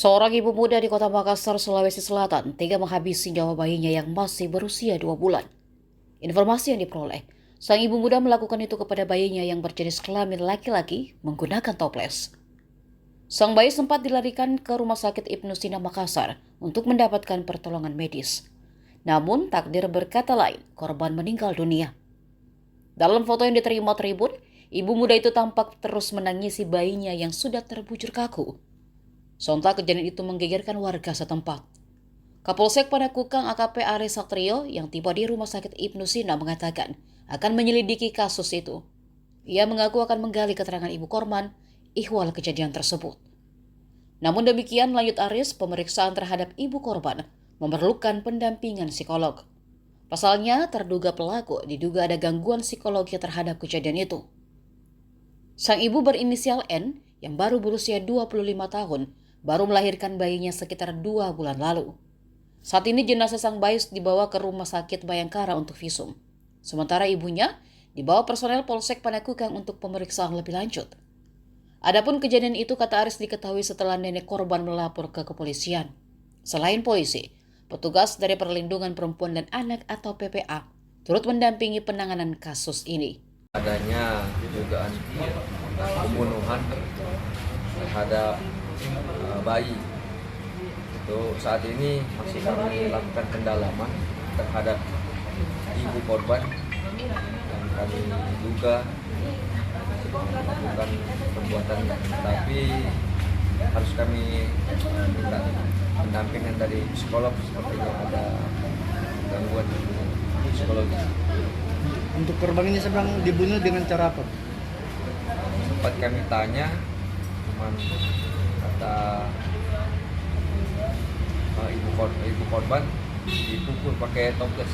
Seorang ibu muda di kota Makassar, Sulawesi Selatan, tega menghabisi nyawa bayinya yang masih berusia 2 bulan. Informasi yang diperoleh, sang ibu muda melakukan itu kepada bayinya yang berjenis kelamin laki-laki menggunakan toples. Sang bayi sempat dilarikan ke Rumah Sakit Ibnu Sina Makassar untuk mendapatkan pertolongan medis. Namun, takdir berkata lain, korban meninggal dunia. Dalam foto yang diterima Tribun, ibu muda itu tampak terus menangisi bayinya yang sudah terbujur kaku. Sontak kejadian itu menggegerkan warga setempat. Kapolsek Panakukang AKP Aris Satrio yang tiba di Rumah Sakit Ibnu Sina mengatakan akan menyelidiki kasus itu. Ia mengaku akan menggali keterangan ibu korban ihwal kejadian tersebut. Namun demikian, lanjut Aris, pemeriksaan terhadap ibu korban memerlukan pendampingan psikolog. Pasalnya, terduga pelaku diduga ada gangguan psikologi terhadap kejadian itu. Sang ibu berinisial N yang baru berusia 25 tahun baru melahirkan bayinya sekitar 2 bulan lalu. Saat ini jenazah sang bayi dibawa ke Rumah Sakit Bayangkara untuk visum. Sementara ibunya dibawa personel Polsek Panakukang untuk pemeriksaan lebih lanjut. Adapun kejadian itu, kata Aris, diketahui setelah nenek korban melapor ke kepolisian. Selain polisi, petugas dari Perlindungan Perempuan dan Anak atau PPA turut mendampingi penanganan kasus ini. Adanya dugaan pembunuhan terhadap bayi. Itu saat ini masih kami lakukan pendalaman terhadap ibu korban dan kami duga melakukan perbuatan, tapi harus kami minta pendampingan dari psikolog, sepertinya ada gangguan psikologi. Untuk korban ini sedang dibunuh dengan cara apa? Sempat kami tanya, cuman kata ibu korban dipukul pakai toples.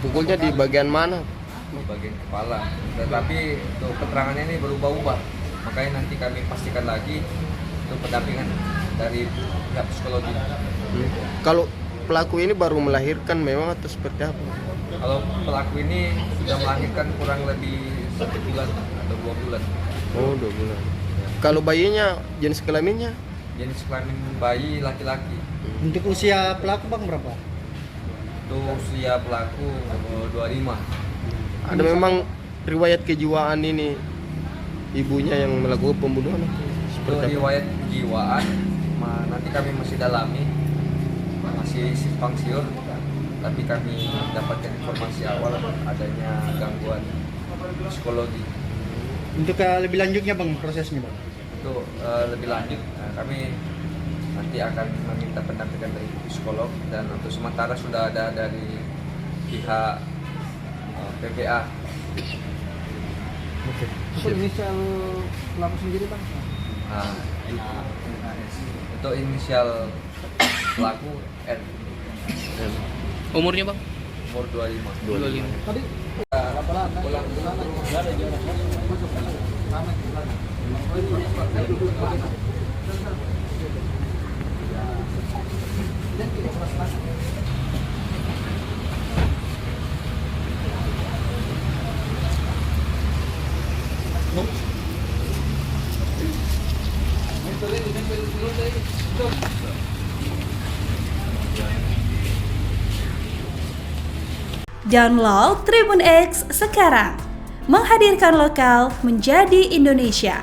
Pukulnya di bagian mana? Di bagian kepala. Tetapi untuk keterangannya ini berubah-ubah. Makanya nanti kami pastikan lagi untuk pendampingan dari pihak psikologi. Kalau pelaku ini baru melahirkan memang atau seperti apa? Kalau pelaku ini sudah melahirkan kurang lebih 1 bulan atau 2 bulan. Oh, 2 bulan. Kalau bayinya jenis kelaminnya? Jenis kelamin bayi laki-laki. Untuk usia pelaku bang berapa? Untuk usia pelaku 25. Ada memang riwayat kejiwaan ini ibunya yang melakukan pembunuhan? Untuk riwayat kejiwaan nanti kami masih dalami, masih simpang siur, tapi kami dapatkan informasi awal adanya gangguan psikologi. Untuk lebih lanjutnya bang, prosesnya bang? Untuk lebih lanjut, kami nanti akan meminta pendampingan dari psikolog, dan untuk sementara sudah ada dari pihak PPA. Oke. Untuk inisial pelaku sendiri bang? Untuk inisial pelaku N. Umurnya bang? Umur 25. Tadi Download Tribun X sekarang, menghadirkan lokal menjadi Indonesia.